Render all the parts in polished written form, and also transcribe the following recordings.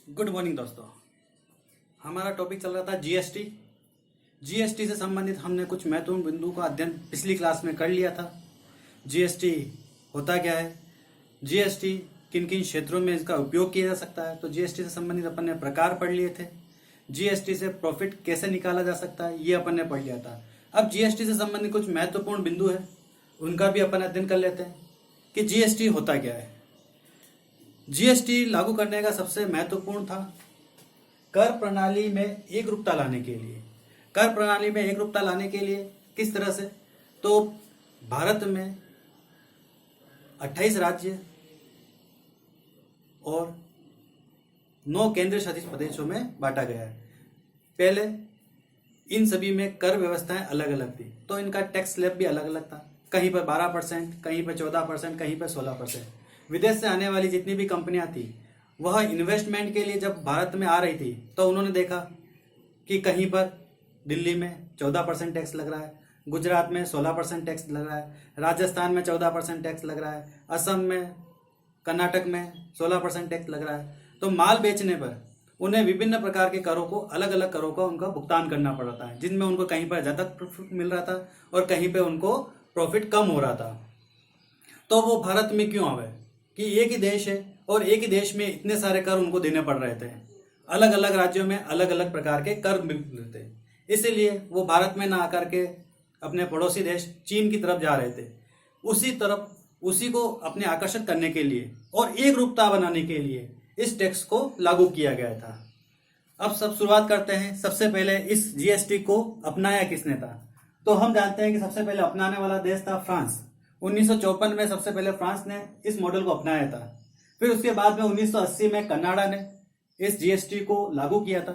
Good morning दोस्तों। हमारा topic चल रहा था जीएसटी। जीएसटी से संबंधित हमने कुछ महत्वपूर्ण बिंदु का अध्ययन पिछली क्लास में कर लिया था। जीएसटी होता क्या है, जीएसटी किन किन क्षेत्रों में इसका उपयोग किया जा सकता है, तो जीएसटी से संबंधित अपन ने प्रकार पढ़ लिए थे। जीएसटी से प्रॉफिट कैसे निकाला जा सकता है ये अपन ने पढ़ लिया था। अब जीएसटी से संबंधित कुछ महत्वपूर्ण बिंदु है, उनका भी अपन अध्ययन कर लेते हैं कि जीएसटी होता क्या है। जीएसटी लागू करने का सबसे महत्वपूर्ण था कर प्रणाली में एकरूपता लाने के लिए। कर प्रणाली में एकरूपता लाने के लिए किस तरह से, तो भारत में 28 राज्य और 9 केंद्र शासित प्रदेशों में बांटा गया है। पहले इन सभी में कर व्यवस्थाएं अलग अलग थी, तो इनका टैक्स स्लैब भी अलग अलग था। कहीं पर 12%, कहीं पर 14%, कहीं पर 16%। विदेश से आने वाली जितनी भी कंपनियां थी वह इन्वेस्टमेंट के लिए जब भारत में आ रही थी तो उन्होंने देखा कि कहीं पर दिल्ली में 14% टैक्स लग रहा है, गुजरात में 16% टैक्स लग रहा है, राजस्थान में 14% टैक्स लग रहा है, असम में, कर्नाटक में 16% टैक्स लग रहा है। तो माल बेचने पर उन्हें विभिन्न प्रकार के करों को, अलग अलग करों का उनका भुगतान करना पड़ रहा था, जिनमें उनको कहीं पर ज़्यादा प्रॉफिट मिल रहा था और कहीं पर उनको प्रॉफिट कम हो रहा था। तो वो भारत में क्यों आवे कि एक ही देश है और एक ही देश में इतने सारे कर उनको देने पड़ रहे थे। अलग अलग राज्यों में अलग अलग प्रकार के कर मिल रहे थे, इसीलिए वो भारत में ना आकर के अपने पड़ोसी देश चीन की तरफ जा रहे थे। उसी को अपने आकर्षित करने के लिए और एक रूपता बनाने के लिए इस टैक्स को लागू किया गया था। अब सब शुरुआत करते हैं। सबसे पहले इस जीएसटी को अपनाया किसने था, तो हम जानते हैं कि सबसे पहले अपनाने वाला देश था फ्रांस। 1954 में सबसे पहले फ्रांस ने इस मॉडल को अपनाया था। फिर उसके बाद में 1980 में कनाडा ने इस जीएसटी को लागू किया था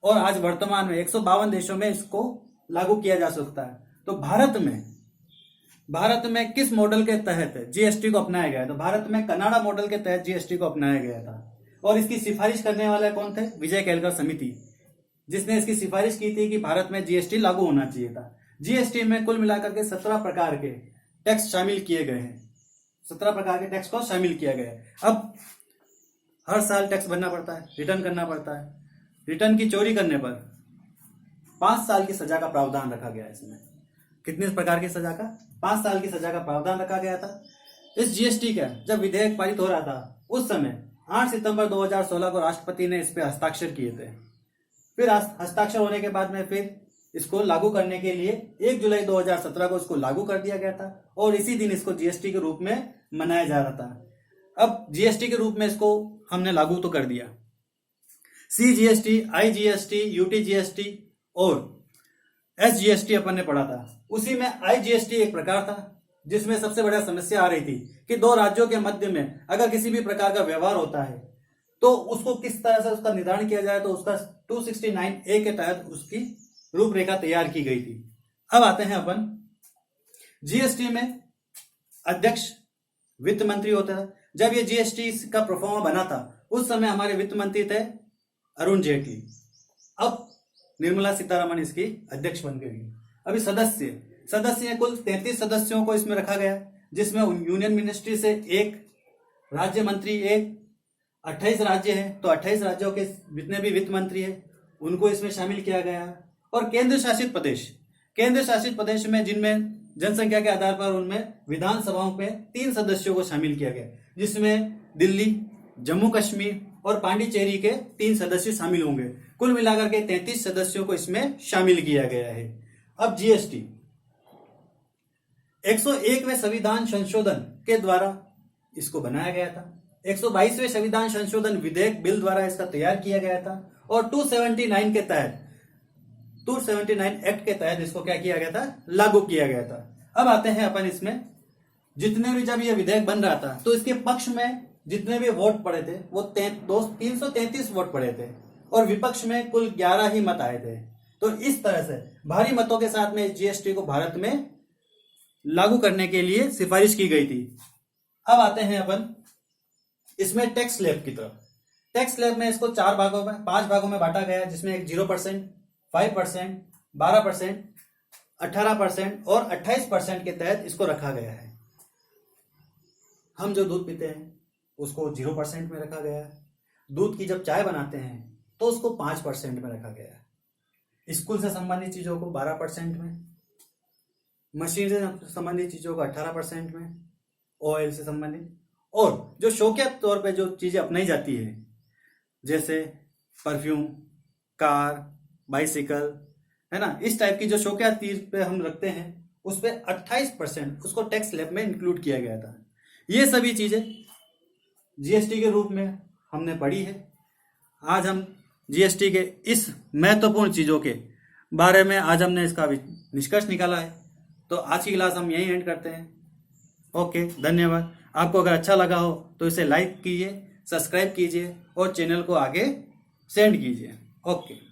और आज वर्तमान में 152 देशों में इसको लागू किया जा सकता है। तो भारत में किस मॉडल के तहत जीएसटी को अपनाया गया है, तो भारत में कनाडा मॉडल के तहत जीएसटी को अपनाया गया था। और इसकी सिफारिश करने वाले कौन थे, विजय केलकर समिति, जिसने इसकी सिफारिश की थी कि भारत में जीएसटी लागू होना चाहिए था। जीएसटी में कुल मिलाकर के 17 प्रकार के टैक्स शामिल किए गए हैं। 17 प्रकार के टैक्स को शामिल किया गया है। अब हर साल टैक्स भरना पड़ता है, रिटर्न करना पड़ता है। रिटर्न की चोरी करने पर 5 साल की सजा का प्रावधान रखा गया है। इसमें कितने प्रकार की सजा का, 5 साल की सजा का प्रावधान रखा गया था। इस जीएसटी का जब विधेयक पारित हो रहा था उस समय 8 सितंबर 2016 को राष्ट्रपति ने इस पे हस्ताक्षर किए थे। फिर हस्ताक्षर होने के बाद में फिर इसको लागू करने के लिए 1 जुलाई 2017 को इसको लागू कर दिया गया था और इसी दिन इसको जीएसटी के रूप में मनाया जा रहा था। अब जीएसटी के रूप में इसको हमने लागू तो कर दिया। सीजीएसटी, आईजीएसटी, यूटीजीएसटी और एसजीएसटी अपन ने पढ़ा था। उसी में आईजीएसटी एक प्रकार था जिसमें सबसे बड़ा समस्या आ रही थी कि 2 राज्यों के मध्य में अगर किसी भी प्रकार का व्यवहार होता है तो उसको किस तरह से उसका निर्धारण किया जाए, तो उसका 269A के तहत उसकी रूपरेखा तैयार की गई थी। अब आते हैं अपन जीएसटी में अध्यक्ष वित्त मंत्री होता है। जब ये जीएसटी का प्रोफार्मा बना था उस समय हमारे वित्त मंत्री थे अरुण जेटली। अब निर्मला सीतारमण इसकी अध्यक्ष बन गई। अभी सदस्य कुल 33 सदस्यों को इसमें रखा गया, जिसमें यूनियन मिनिस्ट्री से एक राज्य मंत्री, एक 28 राज्य हैं तो 28 राज्यों के जितने भी वित्त मंत्री हैं उनको इसमें शामिल किया गया। और केंद्र शासित प्रदेश में जिनमें जनसंख्या के आधार पर उनमें विधानसभाओं में 3 सदस्यों को शामिल किया गया, जिसमें दिल्ली, जम्मू कश्मीर और पांडिचेरी के 3 सदस्य शामिल होंगे। कुल मिलाकर के 33 सदस्यों को इसमें शामिल किया गया है। अब जीएसटी 101वें संविधान संशोधन के द्वारा इसको बनाया गया था। 122वें संविधान संशोधन विधेयक बिल द्वारा इसका तैयार किया गया था और 279 एक्ट के तहत इसको क्या किया गया था, लागू किया गया था। अब आते हैं अपन इसमें जितने भी जब ये विधेयक बन रहा था तो इसके पक्ष में जितने भी वोट पड़े थे वो 333 वोट पड़े थे और विपक्ष में कुल 11 ही मत आए थे। तो इस तरह से भारी मतों के साथ में जीएसटी को भारत में लागू करने के लिए सिफारिश की गई थी। अब आते हैं अपन इसमें टैक्स स्लैब की तरफ। टैक्स स्लैब में इसको 5 भागों में बांटा गया है, जिसमें एक 0%, 5%, 12%, 18% और 28% के तहत इसको रखा गया है। हम जो दूध पीते हैं उसको 0% में रखा गया है। दूध की जब चाय बनाते हैं तो उसको 5% में रखा गया है, स्कूल से संबंधित चीजों को 12% में, मशीन से संबंधित चीजों को 18% में, ऑयल से संबंधित, और जो शौकिया तौर पे जो चीजें अपनाई जाती है जैसे परफ्यूम, कार, बाइसिकल, है ना, इस टाइप की जो शौकिया चीज पे हम रखते हैं उस पे 28% उसको टैक्स स्लैब में इंक्लूड किया गया था। ये सभी चीजें जीएसटी के रूप में हमने पढ़ी है। आज हम जीएसटी के इस महत्वपूर्ण चीजों के बारे में आज हमने इसका निष्कर्ष निकाला है। तो आज की क्लास हम यहीं एंड करते हैं। ओके, धन्यवाद। आपको अगर अच्छा लगा हो तो इसे लाइक कीजिए, सब्सक्राइब कीजिए और चैनल को आगे सेंड कीजिए। ओके।